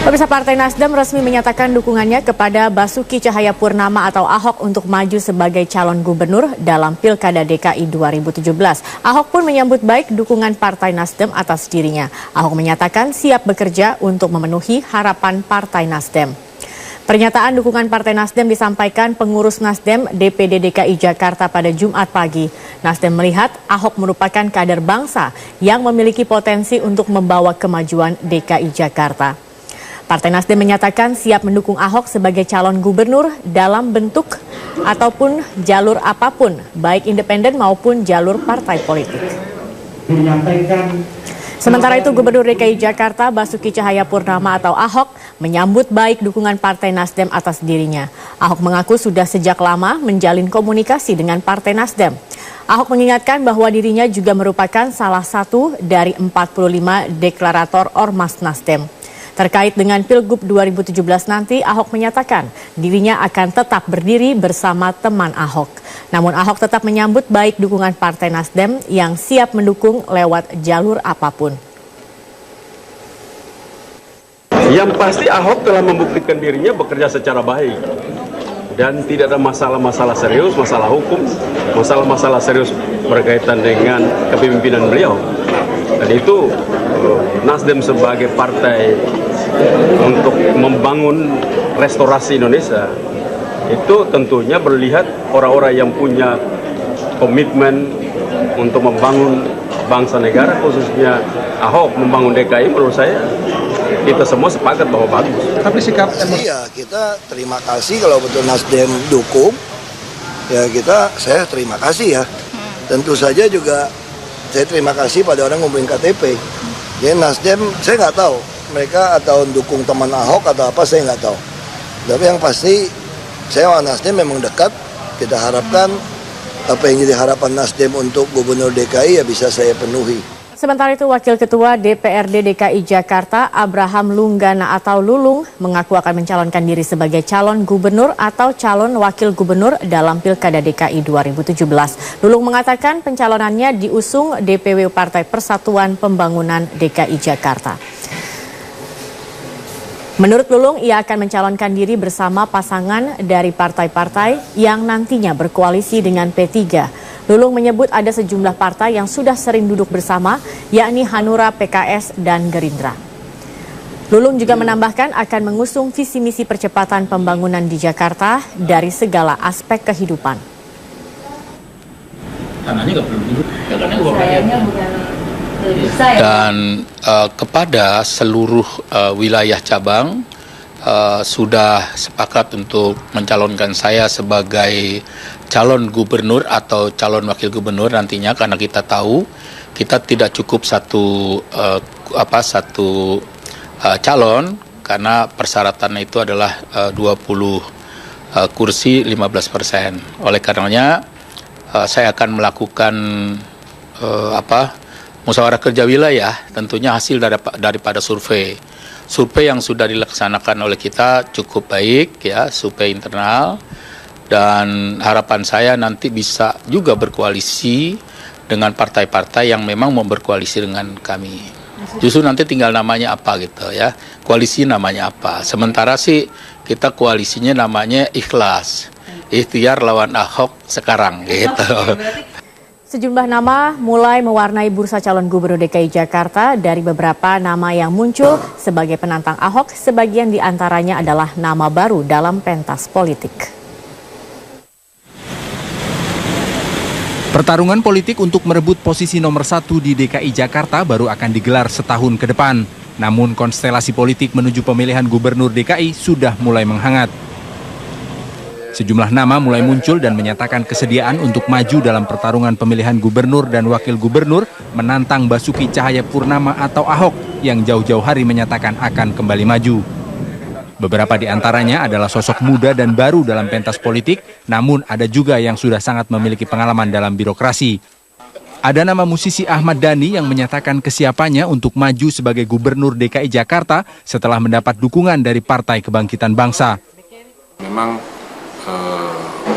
Pemirsa, Partai Nasdem resmi menyatakan dukungannya kepada Basuki Cahayapurnama atau Ahok untuk maju sebagai calon gubernur dalam Pilkada DKI 2017. Ahok pun menyambut baik dukungan Partai Nasdem atas dirinya. Ahok menyatakan siap bekerja untuk memenuhi harapan Partai Nasdem. Pernyataan dukungan Partai Nasdem disampaikan pengurus Nasdem DPD DKI Jakarta pada Jumat pagi. Nasdem melihat Ahok merupakan kader bangsa yang memiliki potensi untuk membawa kemajuan DKI Jakarta. Partai Nasdem menyatakan siap mendukung Ahok sebagai calon gubernur dalam bentuk ataupun jalur apapun, baik independen maupun jalur partai politik. Sementara itu, Gubernur DKI Jakarta Basuki Cahayapurnama atau Ahok menyambut baik dukungan Partai Nasdem atas dirinya. Ahok mengaku sudah sejak lama menjalin komunikasi dengan Partai Nasdem. Ahok mengingatkan bahwa dirinya juga merupakan salah satu dari 45 deklarator Ormas Nasdem. Terkait dengan Pilgub 2017 nanti, Ahok menyatakan dirinya akan tetap berdiri bersama teman Ahok. Namun Ahok tetap menyambut baik dukungan Partai Nasdem yang siap mendukung lewat jalur apapun. Yang pasti Ahok telah membuktikan dirinya bekerja secara baik. Dan tidak ada masalah-masalah serius, masalah hukum, masalah-masalah serius berkaitan dengan kepemimpinan beliau. Dan itu Nasdem sebagai partai untuk membangun restorasi Indonesia itu tentunya melihat orang-orang yang punya komitmen untuk membangun bangsa negara, khususnya Ahok membangun DKI. Menurut saya kita semua sepakat bahwa bagus. Tapi sikap ya kita terima kasih kalau betul Nasdem dukung, ya saya terima kasih ya. Tentu saja juga saya terima kasih pada orang ngomongin KTP. Jadi Nasdem saya nggak tahu mereka atau dukung teman Ahok atau apa, saya nggak tahu. Tapi yang pasti saya sama Nasdem memang dekat. Kita harapkan apa yang jadi harapan Nasdem untuk Gubernur DKI ya bisa saya penuhi. Sementara itu, Wakil Ketua DPRD DKI Jakarta Abraham Lunggana atau Lulung mengaku akan mencalonkan diri sebagai calon gubernur atau calon wakil gubernur dalam Pilkada DKI 2017. Lulung mengatakan pencalonannya diusung DPW Partai Persatuan Pembangunan DKI Jakarta. Menurut Lulung, ia akan mencalonkan diri bersama pasangan dari partai-partai yang nantinya berkoalisi dengan P3. Lulung menyebut ada sejumlah partai yang sudah sering duduk bersama, yakni Hanura, PKS, dan Gerindra. Lulung juga menambahkan akan mengusung visi misi percepatan pembangunan di Jakarta dari segala aspek kehidupan. Dan kepada seluruh wilayah cabang sudah sepakat untuk mencalonkan saya sebagai calon gubernur atau calon wakil gubernur nantinya, karena kita tahu kita tidak cukup satu calon, karena persyaratannya itu adalah 20 kursi 15%. Oleh karenanya saya akan melakukan musyawarah kerja wilayah, tentunya hasil daripada survei yang sudah dilaksanakan oleh kita cukup baik ya, survei internal, dan harapan saya nanti bisa juga berkoalisi dengan partai-partai yang memang mau berkoalisi dengan kami. Justru nanti tinggal namanya apa gitu ya, koalisi namanya apa. Sementara sih kita koalisinya namanya Ikhlas, Ikhtiar lawan Ahok sekarang gitu. Sejumlah nama mulai mewarnai bursa calon gubernur DKI Jakarta. Dari beberapa nama yang muncul sebagai penantang Ahok, sebagian diantaranya adalah nama baru dalam pentas politik. pertarungan politik untuk merebut posisi nomor 1 di DKI Jakarta baru akan digelar setahun ke depan. Namun konstelasi politik menuju pemilihan gubernur DKI sudah mulai menghangat. Sejumlah nama mulai muncul dan menyatakan kesediaan untuk maju dalam pertarungan pemilihan gubernur dan wakil gubernur menantang Basuki Cahayapurnama atau Ahok yang jauh-jauh hari menyatakan akan kembali maju. Beberapa di antaranya adalah sosok muda dan baru dalam pentas politik, namun ada juga yang sudah sangat memiliki pengalaman dalam birokrasi. Ada nama musisi Ahmad Dhani yang menyatakan kesiapannya untuk maju sebagai gubernur DKI Jakarta setelah mendapat dukungan dari Partai Kebangkitan Bangsa. Memang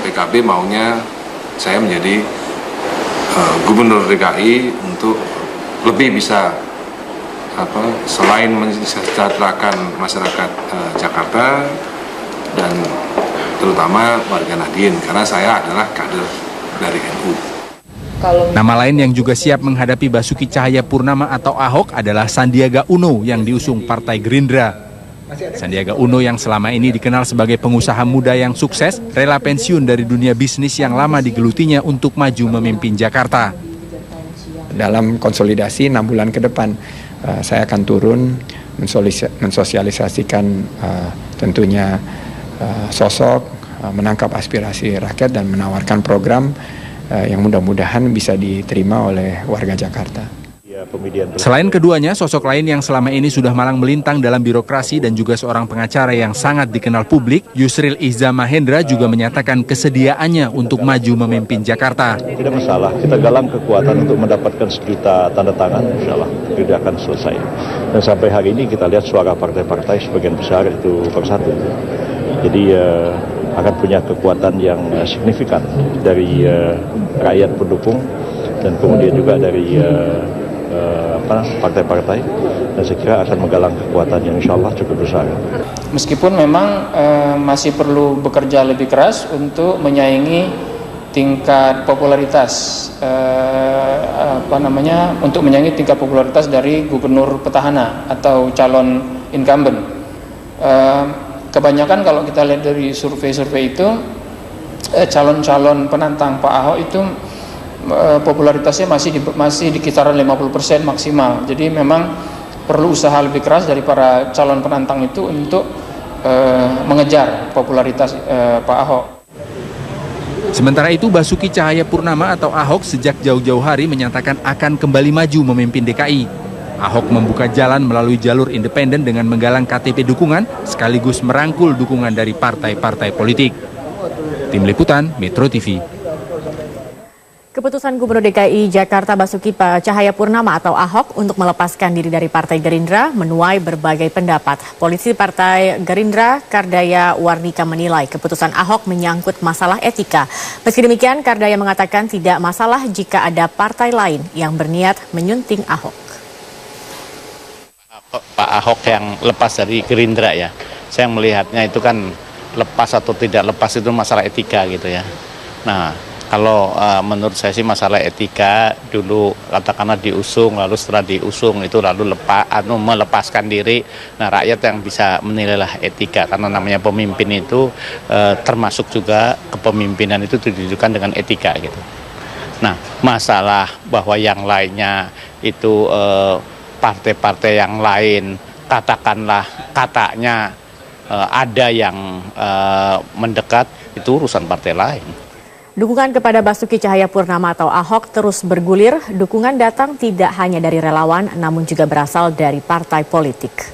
PKB maunya saya menjadi gubernur DKI untuk lebih bisa selain mensejahterakan masyarakat Jakarta dan terutama warga Nahdien, karena saya adalah kader dari NU. Nama lain yang juga siap menghadapi Basuki Cahayapurnama atau Ahok adalah Sandiaga Uno yang diusung Partai Gerindra. Sandiaga Uno yang selama ini dikenal sebagai pengusaha muda yang sukses, rela pensiun dari dunia bisnis yang lama digelutinya untuk maju memimpin Jakarta. Dalam konsolidasi 6 bulan ke depan, saya akan turun mensosialisasikan tentunya sosok, menangkap aspirasi rakyat dan menawarkan program yang mudah-mudahan bisa diterima oleh warga Jakarta. Selain keduanya, sosok lain yang selama ini sudah malang melintang dalam birokrasi dan juga seorang pengacara yang sangat dikenal publik, Yusril Iza Mahendra juga menyatakan kesediaannya untuk maju memimpin Jakarta. Tidak masalah, kita galang kekuatan untuk mendapatkan 1 juta tanda tangan, insya Allah tidak akan selesai. Dan sampai hari ini kita lihat suara partai-partai sebagian besar itu bersatu. Jadi akan punya kekuatan yang signifikan dari rakyat pendukung dan kemudian juga dari partai-partai, dan saya kira akan menggalang kekuatan yang insya Allah cukup besar. Meskipun memang masih perlu bekerja lebih keras untuk menyaingi tingkat popularitas untuk menyaingi tingkat popularitas dari gubernur petahana atau calon incumbent. Kebanyakan kalau kita lihat dari survei-survei itu calon-calon penantang Pak Ahok itu popularitasnya masih di kisaran 50% maksimal. Jadi memang perlu usaha lebih keras dari para calon penantang itu untuk mengejar popularitas Pak Ahok. Sementara itu, Basuki Cahayapurnama atau Ahok sejak jauh-jauh hari menyatakan akan kembali maju memimpin DKI. Ahok membuka jalan melalui jalur independen dengan menggalang KTP dukungan sekaligus merangkul dukungan dari partai-partai politik. Tim Liputan, Metro TV. Keputusan Gubernur DKI Jakarta Basuki Cahayapurnama atau Ahok untuk melepaskan diri dari Partai Gerindra menuai berbagai pendapat. Politisi Partai Gerindra, Kardaya Warnika menilai keputusan Ahok menyangkut masalah etika. Meski demikian, Kardaya mengatakan tidak masalah jika ada partai lain yang berniat menyunting Ahok. Pak Ahok yang lepas dari Gerindra ya, saya melihatnya itu kan lepas atau tidak lepas itu masalah etika gitu ya. Nah, kalau menurut saya sih masalah etika dulu katakanlah diusung, lalu setelah diusung itu lalu melepaskan diri. Nah, rakyat yang bisa menilailah etika, karena namanya pemimpin itu termasuk juga kepemimpinan itu didudukkan dengan etika gitu. Nah, masalah bahwa yang lainnya itu partai-partai yang lain katakanlah katanya ada yang mendekat, itu urusan partai lain. Dukungan kepada Basuki Cahayapurnama atau Ahok terus bergulir. Dukungan datang tidak hanya dari relawan, namun juga berasal dari partai politik.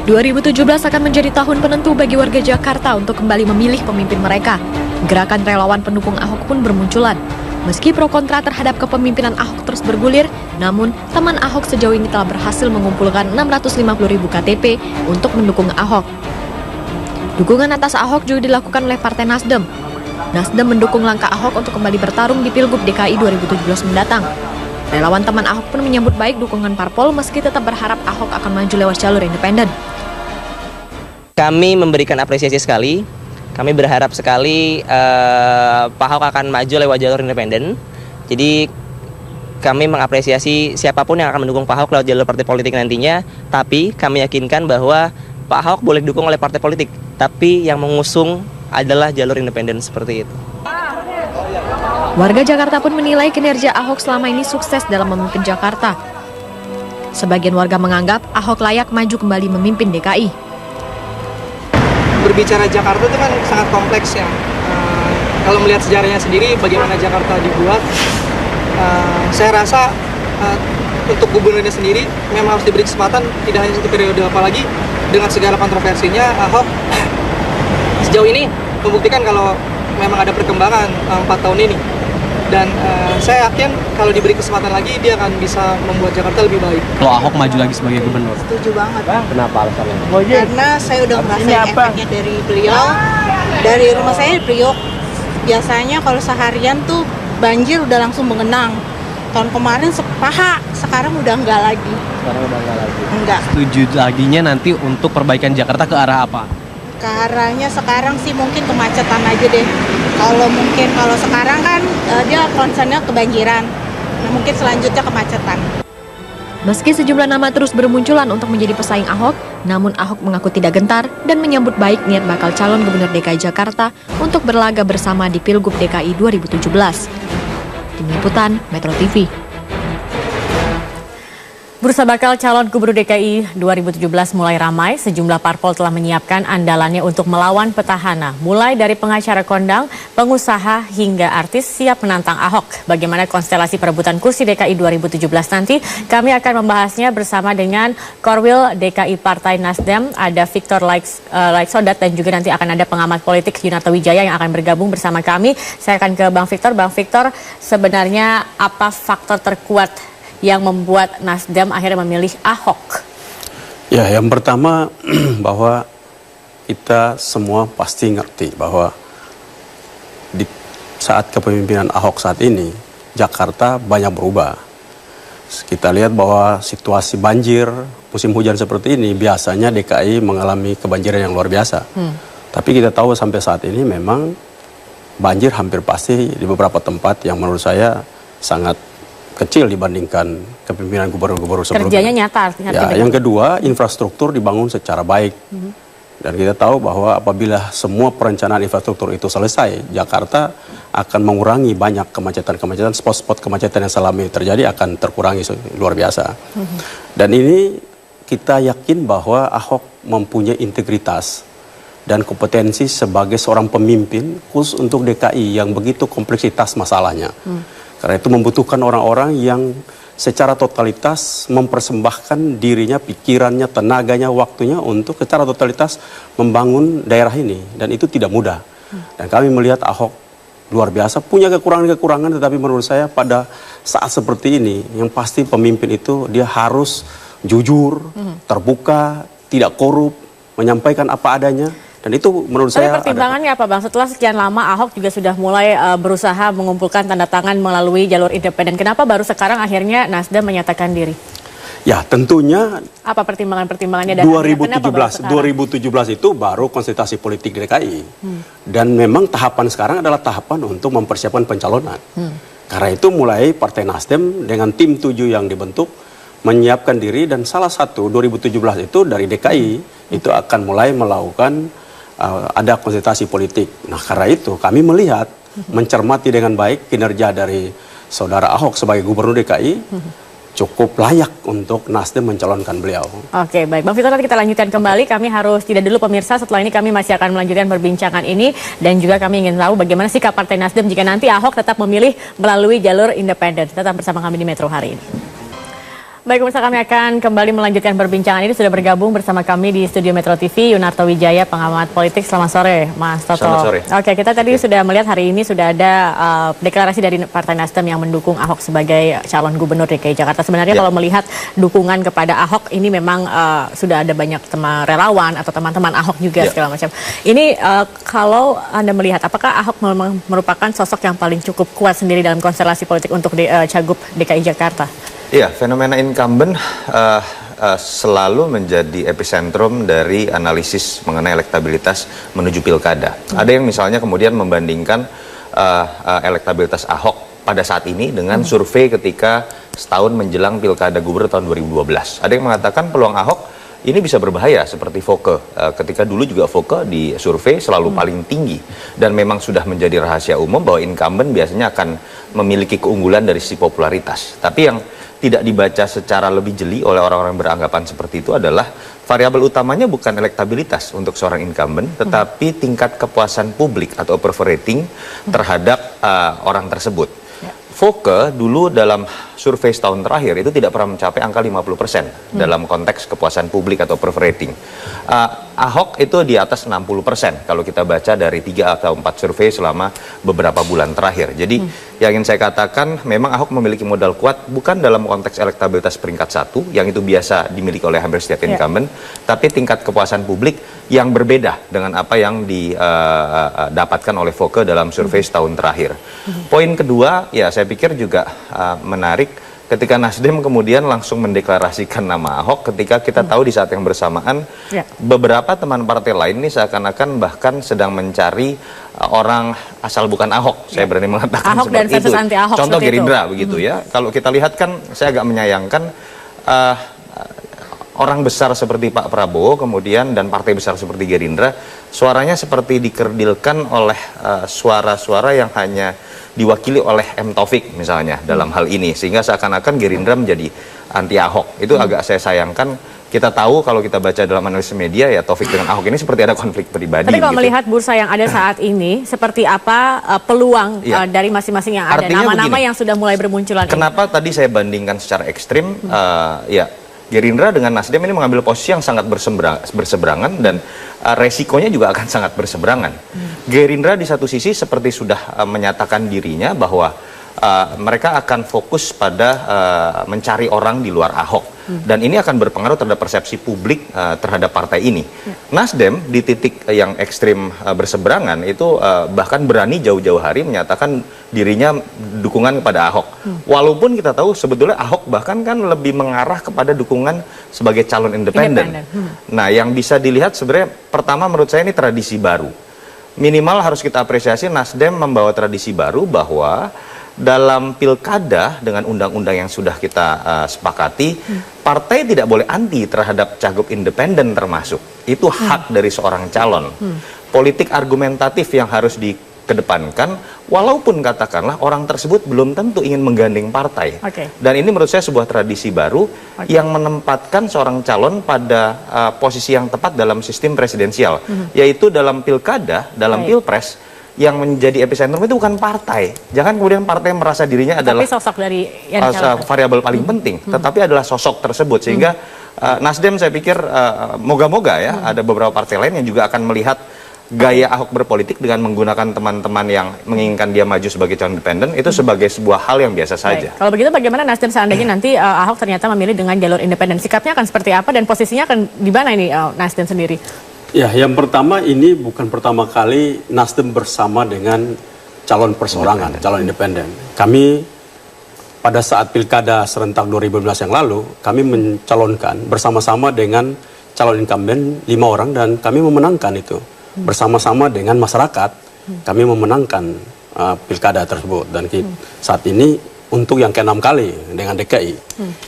...2017 akan menjadi tahun penentu bagi warga Jakarta untuk kembali memilih pemimpin mereka. Gerakan relawan pendukung Ahok pun bermunculan. Meski pro kontra terhadap kepemimpinan Ahok terus bergulir, namun teman Ahok sejauh ini telah berhasil mengumpulkan 650.000 KTP untuk mendukung Ahok. Dukungan atas Ahok juga dilakukan oleh Partai Nasdem. Nasdem mendukung langkah Ahok untuk kembali bertarung di Pilgub DKI 2017 mendatang. Relawan teman Ahok pun menyambut baik dukungan parpol meski tetap berharap Ahok akan maju lewat jalur independen. Kami memberikan apresiasi sekali. Kami berharap sekali Pak Ahok akan maju lewat jalur independen. Jadi kami mengapresiasi siapapun yang akan mendukung Pak Ahok lewat jalur partai politik nantinya. Tapi kami yakinkan bahwa Pak Ahok boleh didukung oleh partai politik, tapi yang mengusung adalah jalur independen seperti itu. Warga Jakarta pun menilai kinerja Ahok selama ini sukses dalam memimpin Jakarta. Sebagian warga menganggap Ahok layak maju kembali memimpin DKI. Berbicara Jakarta itu kan sangat kompleks ya. Kalau melihat sejarahnya sendiri, bagaimana Jakarta dibuat, saya rasa untuk gubernurnya sendiri memang harus diberi kesempatan tidak hanya 1 periode, apalagi dengan segala kontroversinya Ahok sejauh ini membuktikan kalau memang ada perkembangan 4 tahun ini, dan saya yakin kalau diberi kesempatan lagi dia akan bisa membuat Jakarta lebih baik. Kalau Ahok maju lagi sebagai gubernur? Setuju banget. Kenapa alasannya? Karena saya udah ngerasain efeknya dari beliau. Dari rumah saya di Priok, biasanya kalau seharian tuh banjir udah langsung mengenang. Tahun kemarin sepaha, sekarang udah enggak lagi. Sekarang udah enggak lagi. Enggak. Setuju laginya nanti untuk perbaikan Jakarta ke arah apa? Ke arahnya sekarang sih mungkin kemacetan aja deh. Kalau sekarang kan dia concernnya kebanjiran. Nah, mungkin selanjutnya kemacetan. Meski sejumlah nama terus bermunculan untuk menjadi pesaing Ahok, namun Ahok mengaku tidak gentar dan menyambut baik niat bakal calon Gubernur DKI Jakarta untuk berlaga bersama di Pilgub DKI 2017. Tim Liputan Metro TV. Bursa bakal calon Gubernur DKI 2017 mulai ramai. Sejumlah parpol telah menyiapkan andalannya untuk melawan petahana. Mulai dari pengacara kondang, pengusaha hingga artis siap menantang Ahok. Bagaimana konstelasi perebutan kursi DKI 2017 nanti? Kami akan membahasnya bersama dengan Korwil DKI Partai Nasdem, ada Victor Laiksodat, dan juga nanti akan ada pengamat politik Yunarto Wijaya yang akan bergabung bersama kami. Saya akan ke Bang Victor. Bang Victor, sebenarnya apa faktor terkuat yang membuat Nasdem akhirnya memilih Ahok? Ya, yang pertama bahwa kita semua pasti ngerti bahwa di saat kepemimpinan Ahok saat ini, Jakarta banyak berubah. Kita lihat bahwa situasi banjir, musim hujan seperti ini, biasanya DKI mengalami kebanjiran yang luar biasa. Tapi kita tahu sampai saat ini memang banjir hampir pasti di beberapa tempat yang menurut saya sangat kecil dibandingkan kepemimpinan gubernur-gubernur sebelumnya. Kerjanya nyata. Ya, yang kedua, infrastruktur dibangun secara baik. Dan kita tahu bahwa apabila semua perencanaan infrastruktur itu selesai, Jakarta akan mengurangi banyak kemacetan-kemacetan, spot-spot kemacetan yang selama ini terjadi akan terkurangi luar biasa. Dan ini kita yakin bahwa Ahok mempunyai integritas dan kompetensi sebagai seorang pemimpin khusus untuk DKI yang begitu kompleksitas masalahnya. Karena itu membutuhkan orang-orang yang secara totalitas mempersembahkan dirinya, pikirannya, tenaganya, waktunya untuk secara totalitas membangun daerah ini. Dan itu tidak mudah. Dan kami melihat Ahok luar biasa, punya kekurangan-kekurangan, tetapi menurut saya pada saat seperti ini, yang pasti pemimpin itu dia harus jujur, terbuka, tidak korup, menyampaikan apa adanya. Dan itu menurut saya pertimbangannya apa, Bang? Setelah sekian lama Ahok juga sudah mulai berusaha mengumpulkan tanda tangan melalui jalur independen. Kenapa baru sekarang akhirnya Nasdem menyatakan diri? Ya, tentunya apa pertimbangannya dan 2017 itu baru konsultasi politik DKI. Dan memang tahapan sekarang adalah tahapan untuk mempersiapkan pencalonan. Karena itu mulai Partai Nasdem dengan tim 7 yang dibentuk menyiapkan diri, dan salah satu 2017 itu dari DKI itu akan mulai melakukan ada konsultasi politik. Nah, karena itu kami melihat, mencermati dengan baik kinerja dari saudara Ahok sebagai Gubernur DKI, cukup layak untuk Nasdem mencalonkan beliau. Oke, baik. Bang Victor, nanti kita lanjutkan kembali. Kami harus tidak dulu pemirsa. Setelah ini kami masih akan melanjutkan perbincangan ini. Dan juga kami ingin tahu bagaimana sikap Partai Nasdem jika nanti Ahok tetap memilih melalui jalur independen. Tetap bersama kami di Metro hari ini. Baik, pemirsa, kami akan kembali melanjutkan perbincangan ini. Sudah bergabung bersama kami di studio Metro TV, Yunarto Wijaya, pengamat politik. Selamat sore, Mas Toto. Selamat sore. Oke, kita tadi sudah melihat hari ini sudah ada deklarasi dari Partai Nasdem yang mendukung Ahok sebagai calon Gubernur DKI Jakarta. Sebenarnya kalau melihat dukungan kepada Ahok ini memang sudah ada banyak teman relawan atau teman-teman Ahok juga segala macam. Ini kalau Anda melihat, apakah Ahok memang merupakan sosok yang paling cukup kuat sendiri dalam konstelasi politik untuk Cagup DKI Jakarta? Iya, fenomena incumbent selalu menjadi epicentrum dari analisis mengenai elektabilitas menuju pilkada. Ada yang misalnya kemudian membandingkan elektabilitas Ahok pada saat ini dengan survei ketika setahun menjelang pilkada gubernur tahun 2012. Ada yang mengatakan peluang Ahok ini bisa berbahaya seperti Foke. Ketika dulu juga Foke di survei selalu paling tinggi. Dan memang sudah menjadi rahasia umum bahwa incumbent biasanya akan memiliki keunggulan dari sisi popularitas. Tapi yang tidak dibaca secara lebih jeli oleh orang-orang yang beranggapan seperti itu adalah variabel utamanya bukan elektabilitas untuk seorang incumbent, tetapi tingkat kepuasan publik atau approval rating terhadap orang tersebut. Foke dulu dalam survei setahun terakhir itu tidak pernah mencapai angka 50% dalam konteks kepuasan publik atau approval rating. Ahok itu di atas 60% kalau kita baca dari 3 atau 4 survei selama beberapa bulan terakhir. Jadi yang ingin saya katakan, memang Ahok memiliki modal kuat bukan dalam konteks elektabilitas peringkat 1 yang itu biasa dimiliki oleh hampir setiap incumbent, tapi tingkat kepuasan publik yang berbeda dengan apa yang didapatkan oleh Voke dalam survei setahun terakhir. Poin kedua, ya saya pikir juga menarik ketika Nasdem kemudian langsung mendeklarasikan nama Ahok, ketika kita tahu di saat yang bersamaan beberapa teman partai lain ini seakan-akan bahkan sedang mencari orang asal bukan Ahok. Saya berani mengatakan Ahok dan seperti itu. anti Ahok, Contoh Gerindra itu. begitu ya. Kalau kita lihat kan, saya agak menyayangkan orang besar seperti Pak Prabowo kemudian dan partai besar seperti Gerindra, suaranya seperti dikerdilkan oleh suara-suara yang hanya diwakili oleh M. Taufik misalnya dalam hal ini, sehingga seakan-akan Gerindra menjadi anti Ahok. Itu agak saya sayangkan. Kita tahu kalau kita baca dalam analisis media, ya Taufik dengan Ahok ini seperti ada konflik pribadi. Tapi kalau gitu. melihat bursa yang ada saat ini, seperti apa peluang dari masing-masing yang ada, nama-nama yang sudah mulai bermunculan? Kenapa tadi saya bandingkan secara ekstrim, ya Gerindra dengan Nasdem ini mengambil posisi yang sangat berseberangan dan resikonya juga akan sangat berseberangan. Gerindra di satu sisi seperti sudah menyatakan dirinya bahwa mereka akan fokus pada mencari orang di luar Ahok. Dan ini akan berpengaruh terhadap persepsi publik terhadap partai ini. Nasdem di titik yang ekstrim berseberangan itu bahkan berani jauh-jauh hari menyatakan dirinya dukungan kepada Ahok. Walaupun kita tahu sebetulnya Ahok bahkan kan lebih mengarah kepada dukungan sebagai calon independen. Nah, yang bisa dilihat sebenarnya pertama menurut saya ini tradisi baru. Minimal harus kita apresiasi Nasdem membawa tradisi baru bahwa dalam pilkada dengan undang-undang yang sudah kita sepakati, partai tidak boleh anti terhadap cagup independen termasuk. Itu hak dari seorang calon. Politik argumentatif yang harus dikedepankan, walaupun katakanlah orang tersebut belum tentu ingin menggandeng partai. Dan ini menurut saya sebuah tradisi baru yang menempatkan seorang calon pada posisi yang tepat dalam sistem presidensial, yaitu dalam pilkada, dalam pilpres, yang menjadi epicentrum itu bukan partai. Jangan kemudian partai merasa dirinya adalah sosok dari variabel paling penting, tetapi adalah sosok tersebut. Sehingga Nasdem saya pikir moga-moga ya ada beberapa partai lain yang juga akan melihat gaya Ahok berpolitik dengan menggunakan teman-teman yang menginginkan dia maju sebagai calon independen itu sebagai sebuah hal yang biasa saja. Kalau begitu bagaimana Nasdem seandainya nanti Ahok ternyata memilih dengan jalur independen? Sikapnya akan seperti apa dan posisinya akan di mana ini Nasdem sendiri? Ya, yang pertama ini bukan pertama kali Nasdem bersama dengan calon perseorangan, calon independen. Kami pada saat pilkada serentak 2015 yang lalu, kami mencalonkan bersama-sama dengan calon incumbent 5 orang dan kami memenangkan itu. Bersama-sama dengan masyarakat, kami memenangkan pilkada tersebut. Dan saat ini untuk yang ke-6 kali dengan DKI.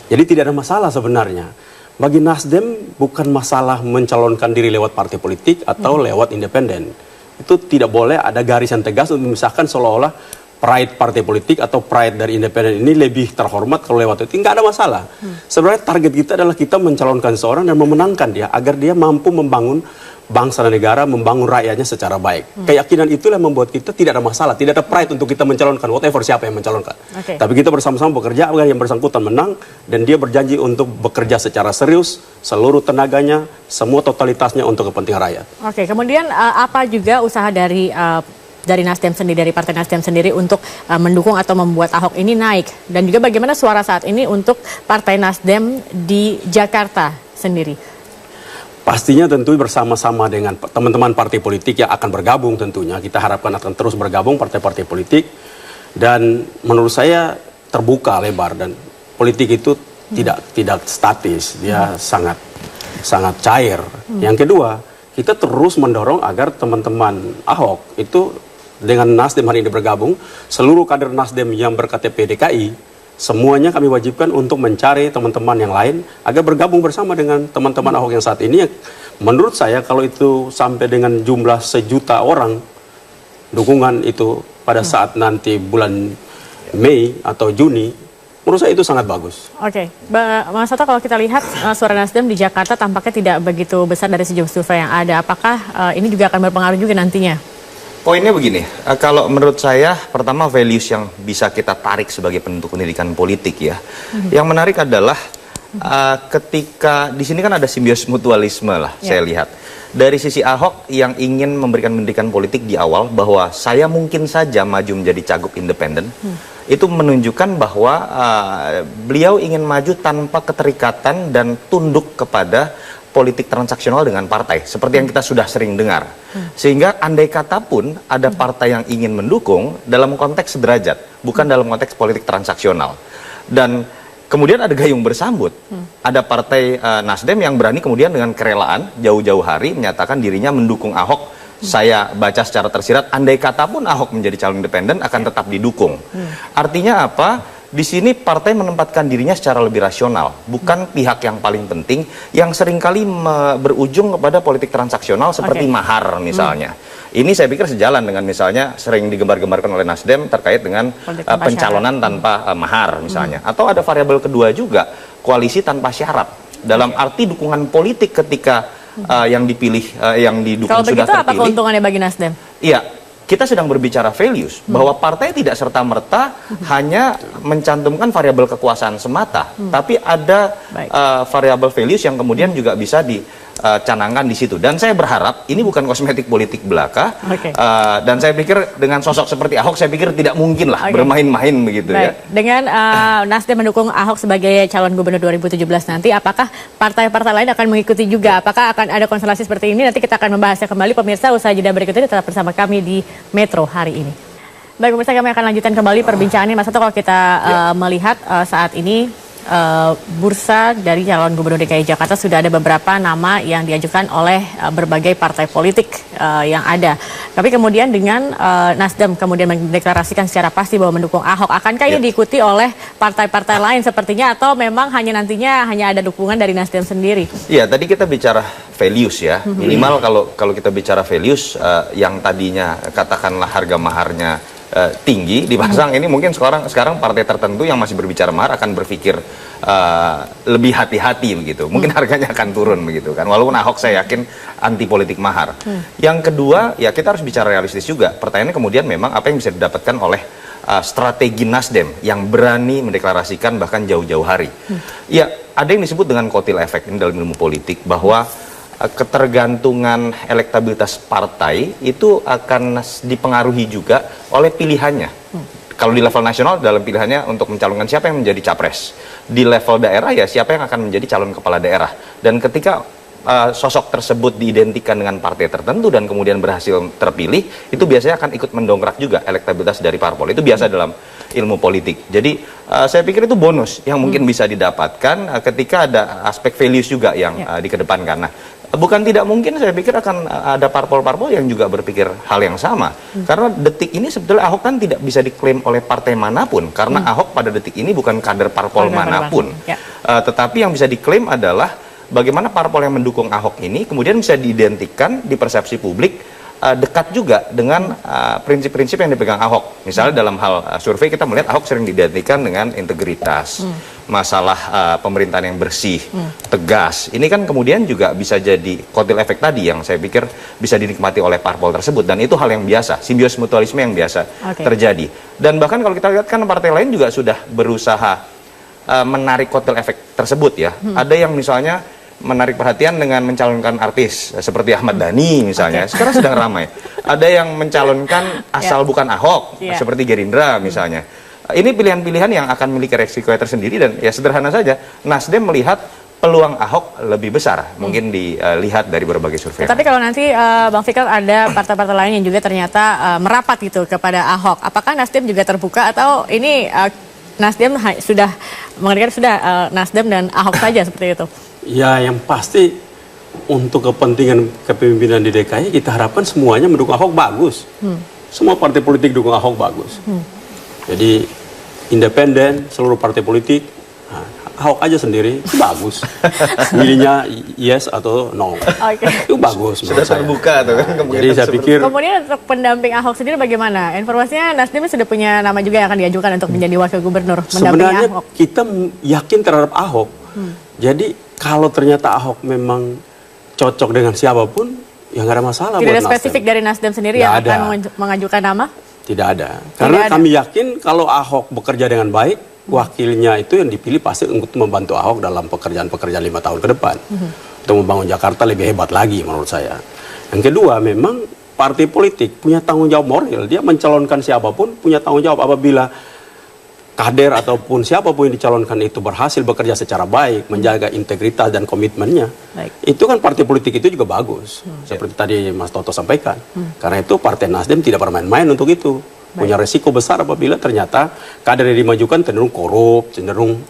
Jadi tidak ada masalah sebenarnya. Bagi Nasdem bukan masalah mencalonkan diri lewat partai politik atau lewat independen. Itu tidak boleh ada garis yang tegas untuk memisahkan seolah-olah pride partai politik atau pride dari independen ini lebih terhormat kalau lewat itu. Nggak ada masalah. Sebenarnya target kita adalah kita mencalonkan seorang dan memenangkan dia agar dia mampu membangun bangsa dan negara, membangun rakyatnya secara baik. Keyakinan itulah yang membuat kita tidak ada masalah, tidak ada pride untuk kita mencalonkan whatever siapa yang mencalonkan. Tapi kita bersama-sama bekerja agar yang bersangkutan menang dan dia berjanji untuk bekerja secara serius, seluruh tenaganya, semua totalitasnya untuk kepentingan rakyat. Kemudian apa juga usaha dari Nasdem sendiri, dari Partai Nasdem sendiri untuk mendukung atau membuat Ahok ini naik? Dan juga bagaimana suara saat ini untuk Partai Nasdem di Jakarta sendiri? Pastinya tentu bersama-sama dengan teman-teman partai politik yang akan bergabung tentunya. Kita harapkan akan terus bergabung partai-partai politik. Dan menurut saya terbuka lebar dan politik itu tidak statis. Dia sangat cair. Yang kedua, kita terus mendorong agar teman-teman Ahok itu dengan Nasdem hari ini bergabung. Seluruh kader Nasdem yang berKTP DKI, semuanya kami wajibkan untuk mencari teman-teman yang lain agar bergabung bersama dengan teman-teman Ahok yang saat ini. Menurut saya kalau itu sampai dengan jumlah 1 juta orang dukungan itu pada saat nanti bulan Mei atau Juni, menurut saya itu sangat bagus. Mas Soto, kalau kita lihat suara Nasdem di Jakarta tampaknya tidak begitu besar dari sejumlah survei yang ada. Apakah ini juga akan berpengaruh juga nantinya? Poinnya begini, kalau menurut saya pertama values yang bisa kita tarik sebagai bentuk pendidikan politik ya. Yang menarik adalah ketika di sini kan ada simbiosis mutualisme lah saya lihat. Dari sisi Ahok yang ingin memberikan pendidikan politik di awal bahwa saya mungkin saja maju menjadi cagup independen, itu menunjukkan bahwa beliau ingin maju tanpa keterikatan dan tunduk kepada politik transaksional dengan partai, seperti yang kita sudah sering dengar. Sehingga andai kata pun ada partai yang ingin mendukung dalam konteks sederajat, bukan dalam konteks politik transaksional. Dan kemudian ada gayung bersambut. Ada partai Nasdem yang berani kemudian dengan kerelaan jauh-jauh hari menyatakan dirinya mendukung Ahok. Saya baca secara tersirat, andai kata pun Ahok menjadi calon independen akan tetap didukung. Artinya apa? Di sini partai menempatkan dirinya secara lebih rasional, bukan pihak yang paling penting yang seringkali berujung kepada politik transaksional seperti mahar misalnya. Ini saya pikir sejalan dengan misalnya sering digembar-gembarkan oleh Nasdem terkait dengan pencalonan tanpa mahar misalnya. Atau ada variabel kedua juga, koalisi tanpa syarat. Dalam arti dukungan politik ketika yang dipilih, yang didukung kalau sudah begitu, terpilih. apa keuntungannya bagi Nasdem? Iya, kita sedang berbicara values, bahwa partai tidak serta-merta hanya mencantumkan variabel kekuasaan semata, tapi ada variabel values yang kemudian juga bisa dicanangkan di situ. Dan saya berharap ini bukan kosmetik politik belaka, dan saya pikir dengan sosok seperti Ahok, saya pikir tidak mungkin lah bermain-main begitu ya. Dengan Nasdem mendukung Ahok sebagai calon gubernur 2017 nanti, apakah partai-partai lain akan mengikuti juga? Apakah akan ada konstelasi seperti ini? Nanti kita akan membahasnya kembali. Pemirsa, usai jeda berikut ini tetap bersama kami di Metro hari ini. Baik pemirsa, kami akan lanjutkan kembali perbincangannya. Mas Sato, kalau kita melihat saat ini bursa dari calon gubernur DKI Jakarta sudah ada beberapa nama yang diajukan oleh berbagai partai politik yang ada. Tapi kemudian dengan Nasdem kemudian mendeklarasikan secara pasti bahwa mendukung Ahok, akankah ini diikuti oleh partai-partai lain sepertinya, atau memang nantinya hanya ada dukungan dari Nasdem sendiri? Iya, tadi kita bicara values ya. Minimal kalau kita bicara values yang tadinya katakanlah harga maharnya tinggi dipasang, ini mungkin sekarang partai tertentu yang masih berbicara mahar akan berpikir lebih hati-hati begitu. Mungkin harganya akan turun begitu kan. Walaupun Ahok saya yakin anti politik mahar. Yang kedua, ya kita harus bicara realistis juga. Pertanyaannya kemudian memang apa yang bisa didapatkan oleh strategi Nasdem yang berani mendeklarasikan bahkan jauh-jauh hari. Ya, ada yang disebut dengan kotil efek ini dalam ilmu politik, bahwa ketergantungan elektabilitas partai itu akan dipengaruhi juga oleh pilihannya. Kalau di level nasional dalam pilihannya untuk mencalonkan siapa yang menjadi capres. Di level daerah ya siapa yang akan menjadi calon kepala daerah. Dan ketika sosok tersebut diidentikan dengan partai tertentu dan kemudian berhasil terpilih, itu biasanya akan ikut mendongkrak juga elektabilitas dari parpol. Itu biasa dalam ilmu politik. Jadi saya pikir itu bonus yang mungkin bisa didapatkan ketika ada aspek values juga yang dikedepankan. Nah, bukan tidak mungkin saya pikir akan ada parpol-parpol yang juga berpikir hal yang sama. Karena detik ini sebetulnya Ahok kan tidak bisa diklaim oleh partai manapun. Karena Ahok pada detik ini bukan kader parpol manapun. Tetapi yang bisa diklaim adalah bagaimana parpol yang mendukung Ahok ini kemudian bisa diidentikan di persepsi publik dekat juga dengan prinsip-prinsip yang dipegang Ahok. Misalnya dalam hal survei kita melihat Ahok sering diidentikan dengan integritas, masalah pemerintahan yang bersih, tegas. Ini kan kemudian juga bisa jadi kotil efek tadi yang saya pikir bisa dinikmati oleh parpol tersebut. Dan itu hal yang biasa, simbiosis mutualisme yang biasa terjadi. Dan bahkan kalau kita lihat kan partai lain juga sudah berusaha menarik kotil efek tersebut ya. Ada yang misalnya menarik perhatian dengan mencalonkan artis seperti Ahmad Dhani misalnya. Sekarang sedang ramai. Ada yang mencalonkan asal bukan Ahok seperti Gerindra misalnya. Ini pilihan-pilihan yang akan memiliki resiko tersendiri dan ya sederhana saja. Nasdem melihat peluang Ahok lebih besar mungkin dilihat dari berbagai survei. Tapi kalau nanti Bang Fikar ada partai-partai lain yang juga ternyata merapat gitu kepada Ahok, apakah Nasdem juga terbuka atau ini Nasdem sudah mengatakan Nasdem dan Ahok saja seperti itu? Ya, yang pasti untuk kepentingan kepemimpinan di DKI kita harapkan semuanya mendukung Ahok bagus. Semua partai politik dukung Ahok bagus. Jadi independen, seluruh partai politik, Ahok aja sendiri bagus. Milihnya yes atau no. Itu bagus. Sudah terbuka tuh kan. Jadi saya pikir. Kemudian untuk pendamping Ahok sendiri bagaimana? Informasinya Nasdem sudah punya nama juga yang akan diajukan untuk menjadi wakil gubernur. Sebenarnya kita yakin terhadap Ahok. Jadi kalau ternyata Ahok memang cocok dengan siapapun, ya nggak ada masalah. Tidak ada spesifik dari Nasdem sendiri yang akan mengajukan nama? Tidak ada. Karena kami yakin kalau Ahok bekerja dengan baik, wakilnya itu yang dipilih pasti untuk membantu Ahok dalam pekerjaan-pekerjaan 5 tahun ke depan. untuk membangun Jakarta lebih hebat lagi menurut saya. Yang kedua, memang partai politik punya tanggung jawab moral. Dia mencalonkan siapapun punya tanggung jawab. Apabila kader ataupun siapapun yang dicalonkan itu berhasil bekerja secara baik, menjaga integritas dan komitmennya, itu kan partai politik itu juga bagus. Seperti tadi Mas Toto sampaikan. Karena itu Partai Nasdem tidak bermain-main untuk itu. Punya resiko besar apabila ternyata kader yang dimajukan cenderung korup, cenderung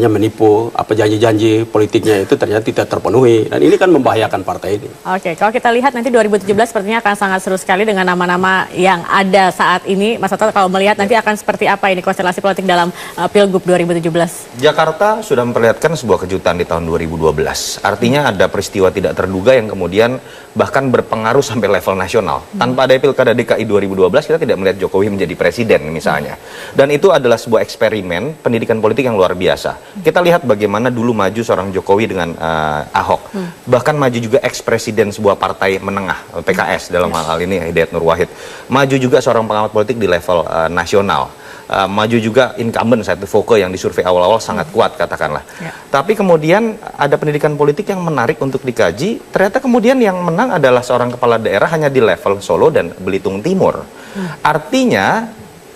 menipu, janji-janji politiknya itu ternyata tidak terpenuhi, dan ini kan membahayakan partai ini. Oke, kalau kita lihat nanti 2017 sepertinya akan sangat seru sekali dengan nama-nama yang ada saat ini. Mas Toto, kalau melihat nanti akan seperti apa ini konstelasi politik dalam Pilgub 2017? Jakarta sudah memperlihatkan sebuah kejutan di tahun 2012. Artinya ada peristiwa tidak terduga yang kemudian bahkan berpengaruh sampai level nasional. Tanpa ada Pilkada DKI 2012, kita tidak melihat Jokowi menjadi presiden misalnya. Dan itu adalah sebuah eksperimen pendidikan politik yang luar biasa. Kita lihat bagaimana dulu maju seorang Jokowi dengan Ahok. Bahkan maju juga eks-presiden sebuah partai menengah, PKS dalam hal ini Hidayat Nur Wahid. Maju juga seorang pengamat politik di level nasional. Maju juga incumbent saat itu Foke yang disurvei awal-awal sangat kuat katakanlah. Tapi kemudian ada pendidikan politik yang menarik untuk dikaji. Ternyata kemudian yang menang adalah seorang kepala daerah hanya di level Solo dan Belitung Timur. Artinya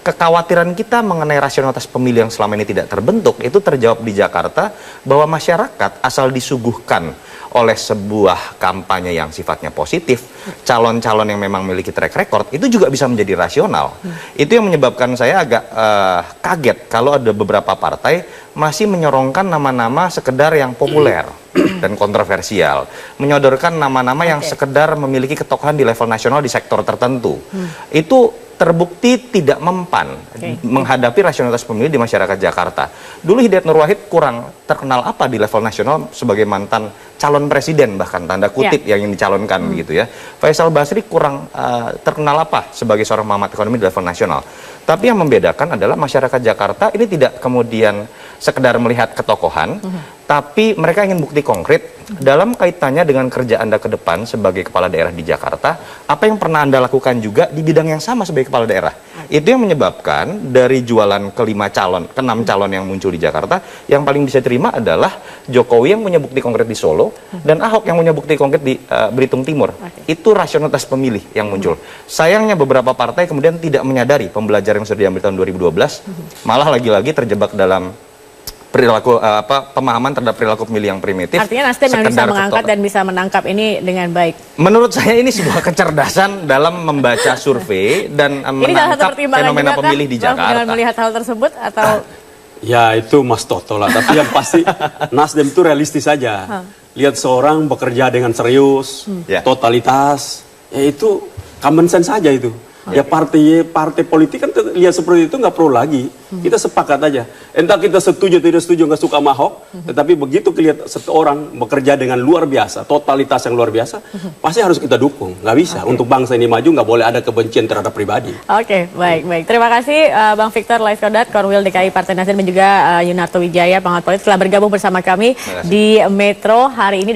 kekhawatiran kita mengenai rasionalitas pemilih yang selama ini tidak terbentuk itu terjawab di Jakarta, bahwa masyarakat asal disuguhkan oleh sebuah kampanye yang sifatnya positif, calon-calon yang memang memiliki track record, itu juga bisa menjadi rasional. Itu yang menyebabkan saya agak kaget kalau ada beberapa partai masih menyorongkan nama-nama sekedar yang populer dan kontroversial, menyodorkan nama-nama yang sekedar memiliki ketokohan di level nasional di sektor tertentu. Itu terbukti tidak mempan menghadapi rasionalitas pemilih di masyarakat Jakarta. Dulu Hidayat Nur Wahid kurang terkenal apa di level nasional sebagai mantan calon presiden, bahkan tanda kutip yang dicalonkan begitu ya. Faisal Basri kurang terkenal apa sebagai seorang pengamat ekonomi di level nasional. Tapi yang membedakan adalah masyarakat Jakarta ini tidak kemudian sekedar melihat ketokohan, tapi mereka ingin bukti konkret dalam kaitannya dengan kerja Anda ke depan sebagai kepala daerah di Jakarta. Apa yang pernah Anda lakukan juga di bidang yang sama sebagai kepala daerah. Itu yang menyebabkan dari jualan ke-6 calon yang muncul di Jakarta, yang paling bisa terima adalah Jokowi yang punya bukti konkret di Solo dan Ahok yang punya bukti konkret di Belitung Timur. Itu rasionalitas pemilih yang muncul. Sayangnya beberapa partai kemudian tidak menyadari pembelajaran yang sudah diambil tahun 2012, malah lagi-lagi terjebak dalam perilaku pemahaman terhadap perilaku pemilih yang primitif. Artinya Nasdem yang bisa mengangkat dan bisa menangkap ini dengan baik. Menurut saya ini sebuah kecerdasan dalam membaca survei dan menangkap fenomena pemilih di Jakarta. Dengan melihat hal tersebut atau ya itu Mas Toto lah. Tapi yang pasti Nasdem itu realistis saja. Lihat seorang bekerja dengan serius, totalitas, ya itu common sense saja itu. Ya partai politik kan lihat seperti itu nggak perlu lagi. Kita sepakat aja. Entah kita setuju tidak setuju nggak suka sama Ahok, tetapi begitu kelihatan seseorang bekerja dengan luar biasa, totalitas yang luar biasa, pasti harus kita dukung. Nggak bisa. Untuk bangsa ini maju nggak boleh ada kebencian terhadap pribadi. Oke, baik. Terima kasih Bang Victor Laiskodat, Korwil DKI Partai Nasdem, dan juga Yunarto Wijaya, pengamat politik, telah bergabung bersama kami di Metro hari ini.